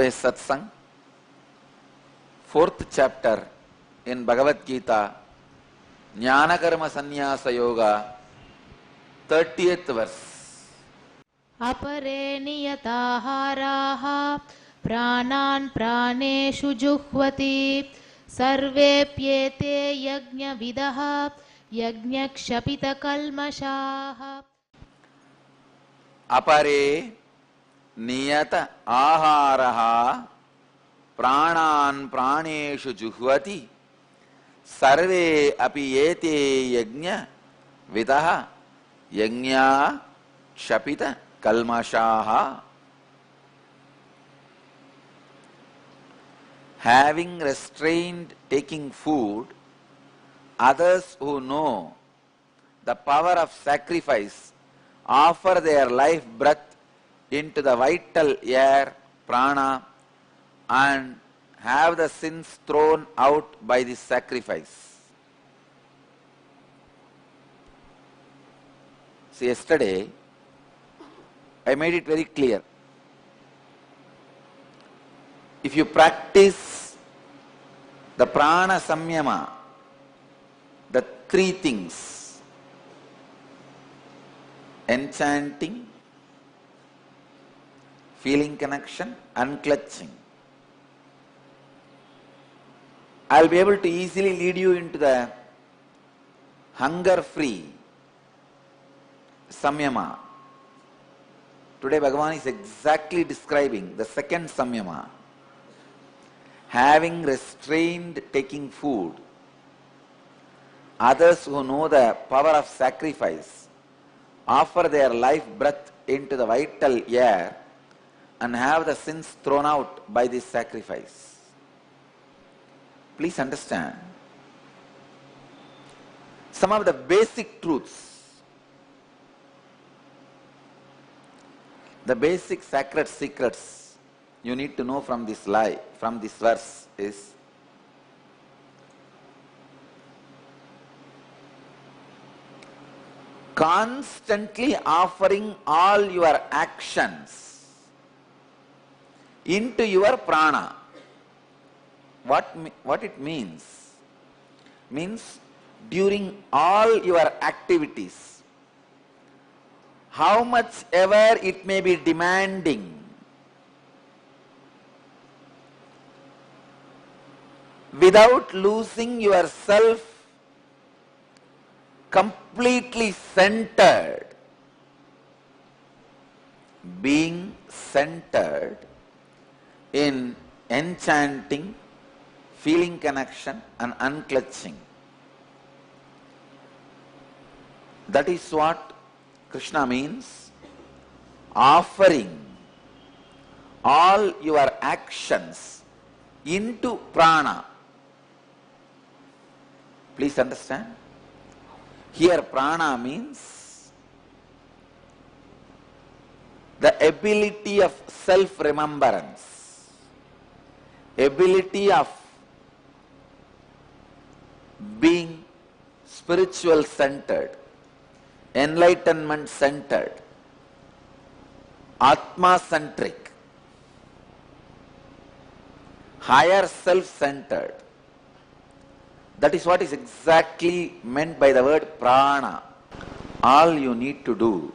today's Satsang, 4th chapter in Bhagavad Gita, Jnana Karma Sannyasa Yoga, 30th verse. Apare niyataharaha pranan praneshu juhvati sarvepyete yajna vidaha yajna kshapita kalmashaha. Apare niyata aharaha pranan praneshu juhvati sarve api ete yajna vidaha yajna kshapita kalmashaha. Having restrained taking food, others who know the power of sacrifice offer their life breath into the vital air, prana, and have the sins thrown out by this sacrifice. See, yesterday I made it very clear. If you practice the prana samyama, the three things, enchanting, feeling connection, unclutching, I will be able to easily lead you into the hunger-free samyama. Today Bhagavan is exactly describing the second samyama. Having restrained taking food, others who know the power of sacrifice offer their life breath into the vital air and have the sins thrown out by this sacrifice. Please understand some of the basic truths, the basic sacred secrets you need to know from this verse is constantly offering all your actions into your prana. What it means? Means during all your activities, how much ever it may be demanding, without losing yourself, completely centered, being centered in enchanting, feeling connection and unclutching. That is what Krishna means, offering all your actions into prana. Please understand. Here prana means the ability of self-remembrance, ability of being spiritual centered, enlightenment centered, atma centric, higher self centered. That is what is exactly meant by the word prana. All you need to do,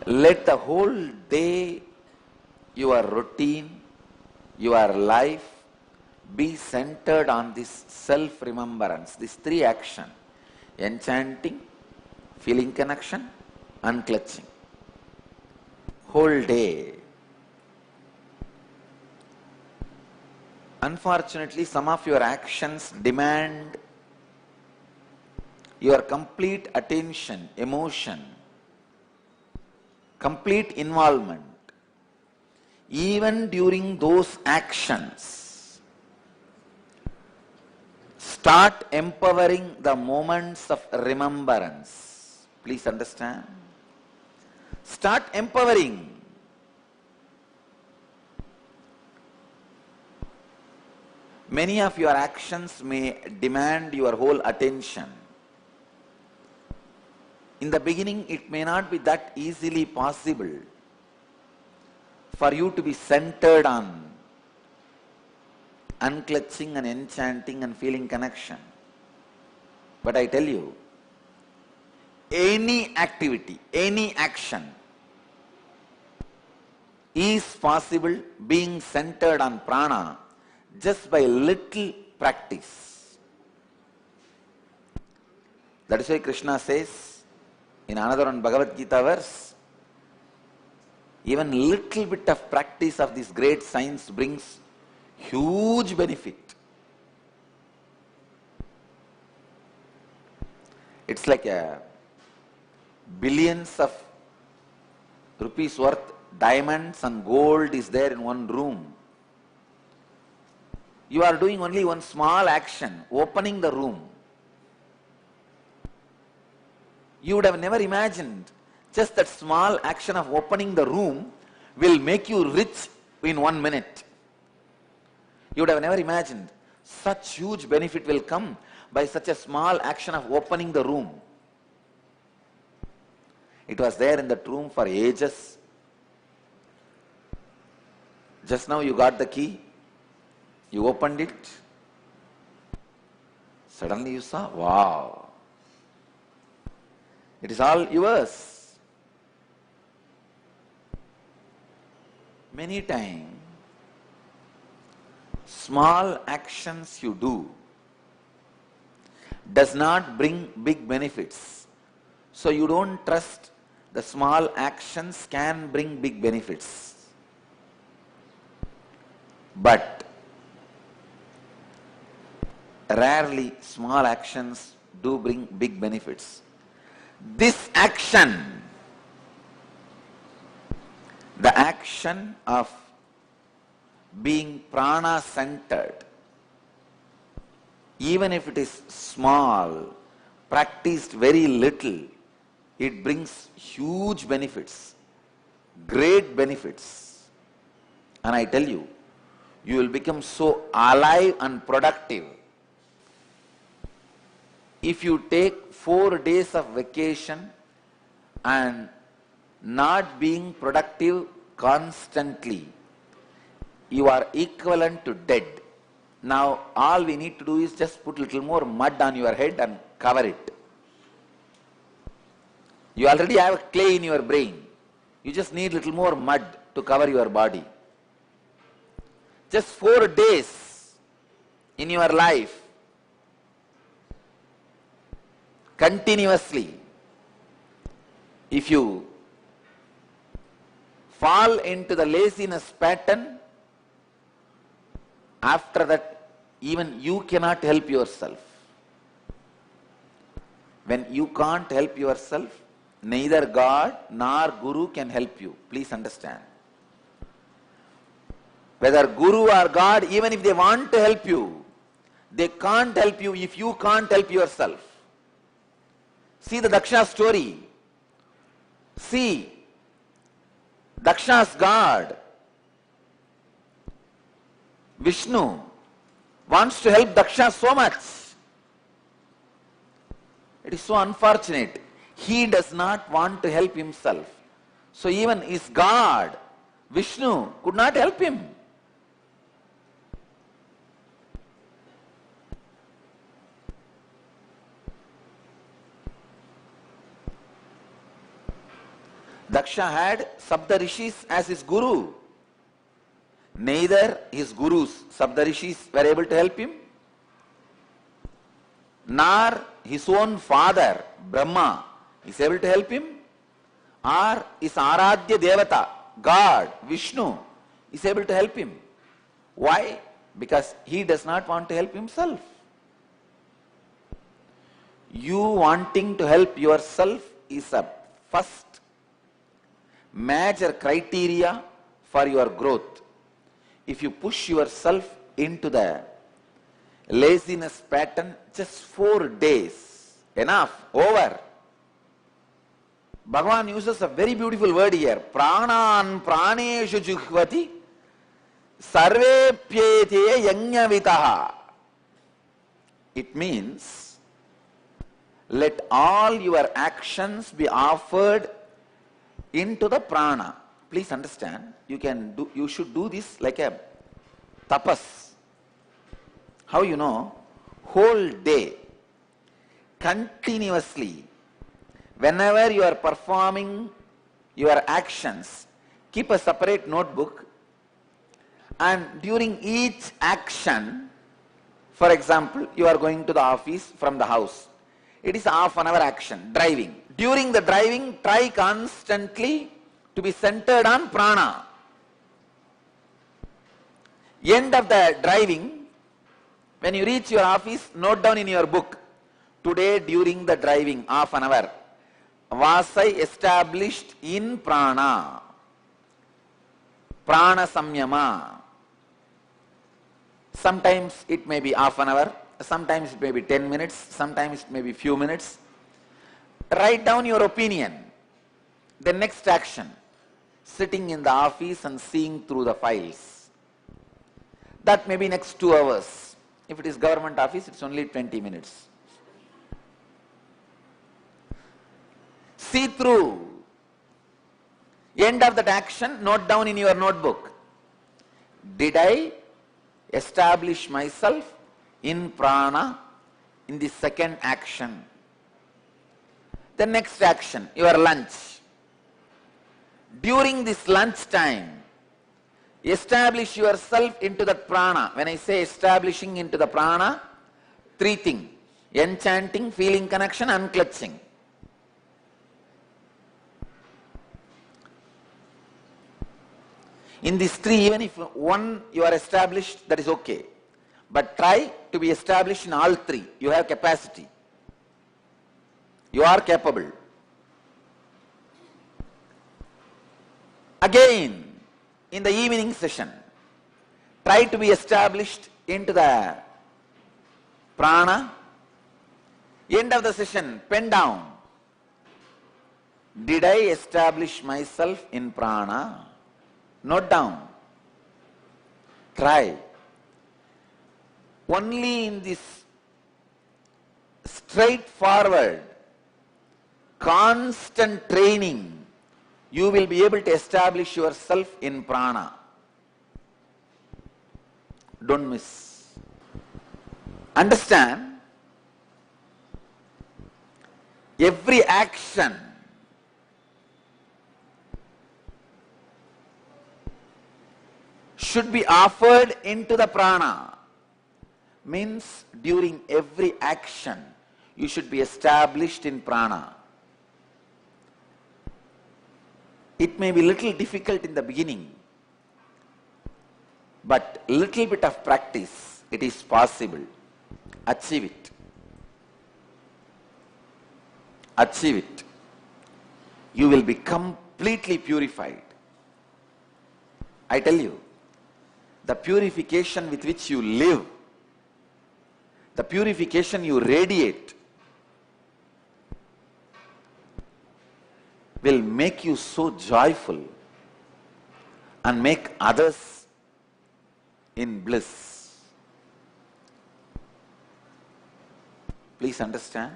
let the whole day, your routine, your life be centered on this self-remembrance, these three actions: enchanting, feeling connection, unclutching. Whole day. Unfortunately, some of your actions demand your complete attention, emotion, complete involvement. Even during those actions, start empowering the moments of remembrance. Please understand. Start empowering. Many of your actions may demand your whole attention. In the beginning, it may not be that easily possible. for you to be centered on unclutching and enchanting and feeling connection. But I tell you, any activity, any action is possible being centered on prana just by little practice. That is why Krishna says in another one Bhagavad Gita verse, even little bit of practice of this great science brings huge benefit. It's like billions of rupees worth diamonds and gold is there in one room. You are doing only one small action, opening the room. You would have never imagined just that small action of opening the room will make you rich in 1 minute. You would have never imagined such huge benefit will come by such a small action of opening the room. It was there in that room for ages. Just now you got the key, you opened it, suddenly you saw, wow, it is all yours. Many times, small actions you do does not bring big benefits. So you don't trust the small actions can bring big benefits. But rarely small actions do bring big benefits. This action, the action of being prana centered, even if it is small, practiced very little, it brings huge benefits, great benefits. And I tell you, you will become so alive and productive. If you take 4 days of vacation and not being productive constantly, you are equivalent to dead. Now all we need to do is just put little more mud on your head and cover it. You already have clay in your brain. You just need little more mud to cover your body. Just 4 days in your life, continuously, if you fall into the laziness pattern, after that even you cannot help yourself. When you can't help yourself, neither God nor Guru can help you. Please understand. Whether Guru or God, even if they want to help you, they can't help you if you can't help yourself. See the Daksha story. See, Daksha's God, Vishnu, wants to help Daksha so much. It is so unfortunate. He does not want to help himself. So even his God, Vishnu, could not help him. Daksha had Sapta Rishis as his guru. Neither his gurus, Sapta Rishis, were able to help him, nor his own father, Brahma, is able to help him, or his Aradhya Devata, God, Vishnu, is able to help him. Why? Because he does not want to help himself. You wanting to help yourself is a first major criteria for your growth. If you push yourself into the laziness pattern, just 4 days, enough, over. Bhagavan uses a very beautiful word here. Pranan praneshu juhvati sarvepyete yajnavitaha. It means, let all your actions be offered into the prana. Please understand, you should do this like a tapas. How you know? Whole day, continuously, whenever you are performing your actions, keep a separate notebook, and during each action, for example, you are going to the office from the house. It is half an hour action, driving. During the driving, try constantly to be centered on prana. End of the driving, when you reach your office, note down in your book, today during the driving, half an hour, was I established in prana? Prana samyama. Sometimes it may be half an hour, sometimes it may be 10 minutes, sometimes it may be few minutes. Write down your opinion. The next action, sitting in the office and seeing through the files. That may be next 2 hours. If it is government office, it's only 20 minutes. See through. End of that action, note down in your notebook. Did I establish myself in prana in the second action? The next action, your lunch. During this lunch time, establish yourself into that prana. When I say establishing into the prana, 3 things: enchanting, feeling connection, unclutching. In these 3, even if one you are established, that is okay. But try to be established in all 3. You have capacity. You are capable. Again, in the evening session, try to be established into the prana. End of the session, pen down. Did I establish myself in prana? Note down. Try. Only in this straightforward, constant training, you will be able to establish yourself in prana. Don't miss. Understand, every action should be offered into the prana. Means during every action, you should be established in prana. It may be little difficult in the beginning, but little bit of practice, it is possible. Achieve it. Achieve it. You will be completely purified. I tell you, the purification with which you live, the purification you radiate, will make you so joyful and make others in bliss. Please understand.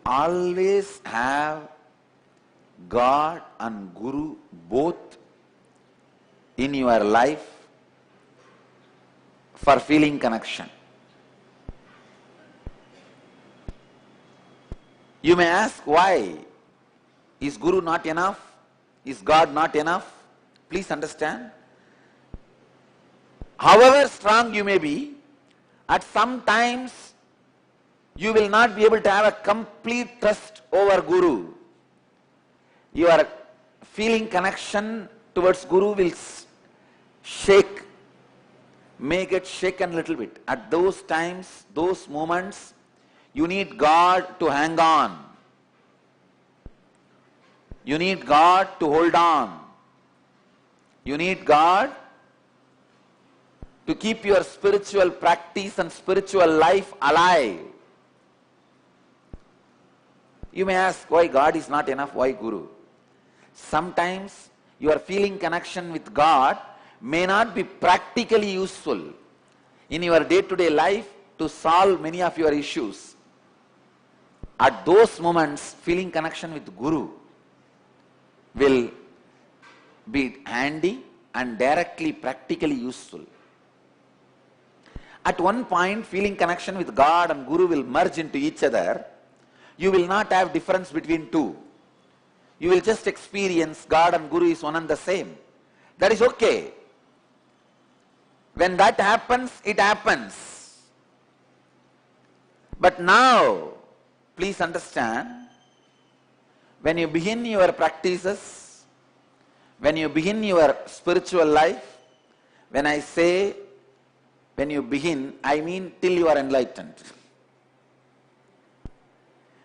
Always have God and Guru both in your life for feeling connection. You may ask, why? Is Guru not enough? Is God not enough? Please understand. However strong you may be, at some times you will not be able to have a complete trust over Guru. Your feeling connection towards Guru will shake, may get shaken a little bit. At those times, those moments, you need God to hang on. You need God to hold on. You need God to keep your spiritual practice and spiritual life alive. You may ask, why God is not enough? Why Guru? Sometimes your feeling connection with God may not be practically useful in your day-to-day life to solve many of your issues. At those moments, feeling connection with Guru will be handy and directly, practically useful. At one point, feeling connection with God and Guru will merge into each other. You will not have difference between two. You will just experience God and Guru is one and the same. That is okay. When that happens, it happens. But now, please understand, when you begin your practices, when you begin your spiritual life, when I say when you begin, I mean till you are enlightened.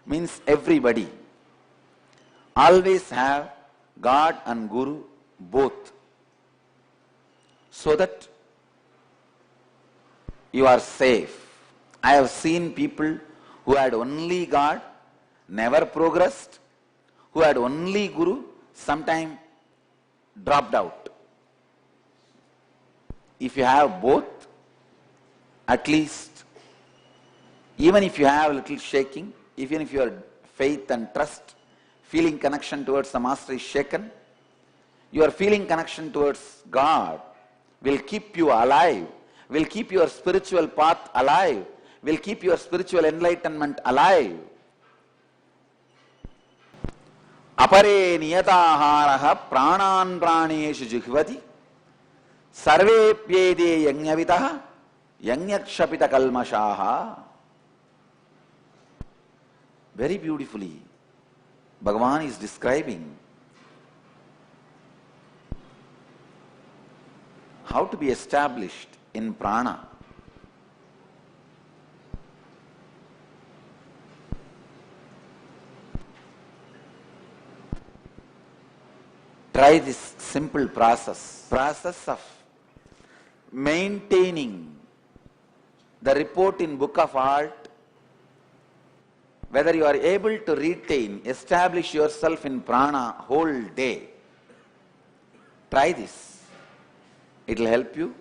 Means everybody. Always have God and Guru both, so that you are safe. I have seen people who had only God, never progressed, who had only Guru, sometime dropped out. If you have both, at least, even if you have a little shaking, even if your faith and trust, feeling connection towards the Master is shaken, your feeling connection towards God will keep you alive, will keep your spiritual path alive, will keep your spiritual enlightenment alive. Apare niyataharaha pranan praneshu juhvati sarvepyede yajnavitaha yajnakshapita kalmashaha. Very beautifully, Bhagavan is describing how to be established in prana. Try this simple process of maintaining the report in Book of Art. Whether you are able to retain, establish yourself in prana whole day. Try this. It will help you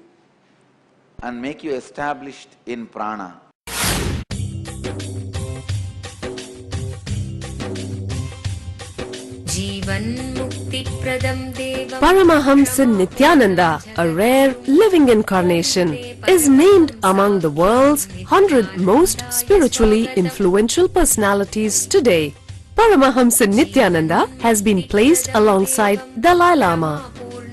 and make you established in prana. Paramahamsa Nithyananda, a rare living incarnation, is named among the world's 100 most spiritually influential personalities today. Paramahamsa Nithyananda has been placed alongside Dalai Lama,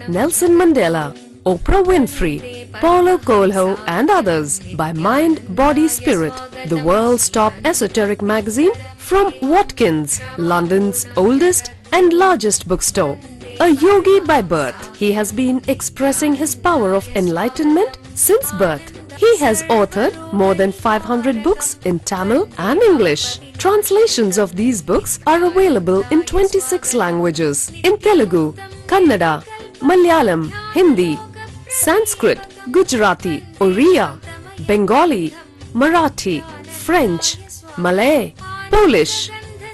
Nelson Mandela, Oprah Winfrey, Paulo Coelho and others by Mind, Body, Spirit, the world's top esoteric magazine from Watkins, London's oldest and largest bookstore. A yogi by birth, he has been expressing his power of enlightenment since birth. He has authored more than 500 books in Tamil and English. Translations of these books are available in 26 languages in Telugu, Kannada, Malayalam, Hindi, Sanskrit, Gujarati, Oriya, Bengali, Marathi, French, Malay, Polish,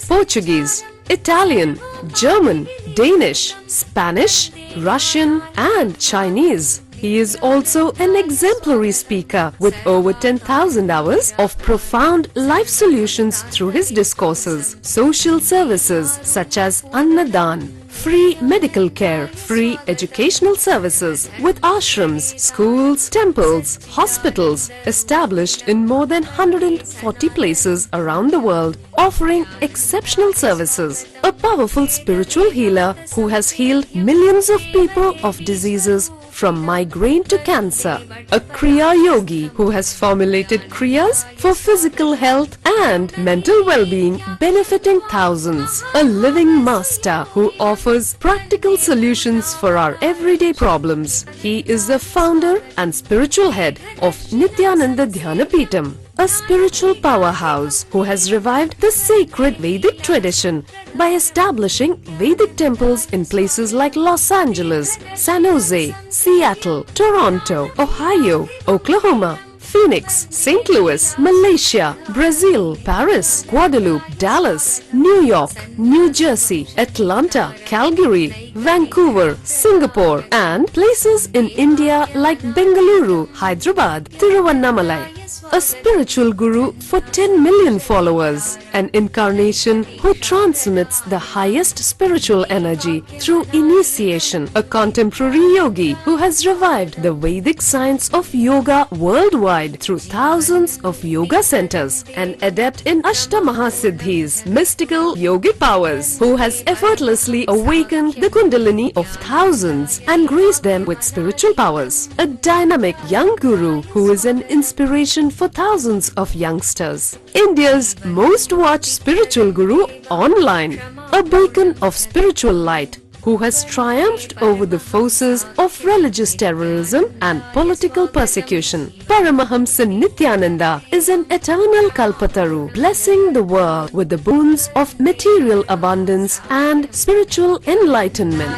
Portuguese, Italian, German, Danish, Spanish, Russian and Chinese. He is also an exemplary speaker with over 10,000 hours of profound life solutions through his discourses. Social services such as Annadan, free medical care, free educational services with ashrams, schools, temples, hospitals established in more than 140 places around the world, offering exceptional services. A powerful spiritual healer who has healed millions of people of diseases from migraine to cancer. A Kriya Yogi who has formulated Kriyas for physical health and mental well-being, benefiting thousands. A living master who offers practical solutions for our everyday problems. He is the founder and spiritual head of Nithyananda Dhyanapitham, a spiritual powerhouse who has revived the sacred Vedic tradition by establishing Vedic temples in places like Los Angeles, San Jose, Seattle, Toronto, Ohio, Oklahoma, Phoenix, St. Louis, Malaysia, Brazil, Paris, Guadeloupe, Dallas, New York, New Jersey, Atlanta, Calgary, Vancouver, Singapore, and places in India like Bengaluru, Hyderabad, Tiruvannamalai. a spiritual guru for 10 million followers, an incarnation who transmits the highest spiritual energy through initiation, a contemporary yogi who has revived the Vedic science of yoga worldwide through thousands of yoga centers, an adept in Ashtamahasiddhis, mystical yogic powers, who has effortlessly awakened the Kundalini of thousands and graced them with spiritual powers, a dynamic young guru who is an inspiration for thousands of youngsters, India's most watched spiritual guru online, a beacon of spiritual light who has triumphed over the forces of religious terrorism and political persecution. Paramahamsa Nithyananda is an eternal Kalpataru, blessing the world with the boons of material abundance and spiritual enlightenment.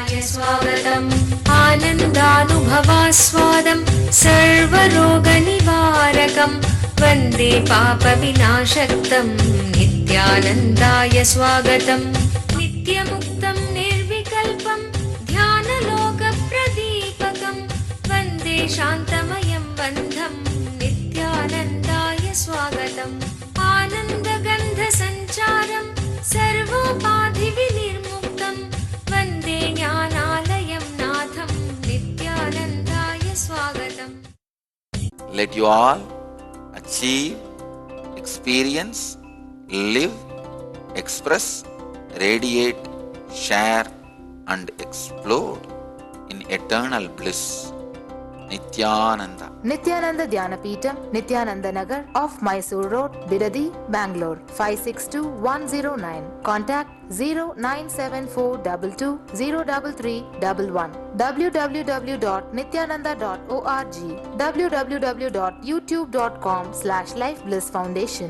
Anandanubhavaswadam sarvaroganivarakam vande papa vinashaktam Nithyanandaya swagatam nityamuktam nirvikalpam dhyanalokapradipakam vande shantamayam bandham Nithyanandaya swagatam anandagandha sancharam sarvopadhi vinirmuktam vande jnanalayam natham Nithyanandaya swagatam. Let you all achieve, experience, live, express, radiate, share and explode in eternal bliss. Nithyananda. Nithyananda Dhyanapitham, Nithyananda Nagar off Mysore Road, Bidadi, Bangalore 562109. Contact 097422033111. www.nithyananda.org. www.youtube.com/Life Bliss Foundation.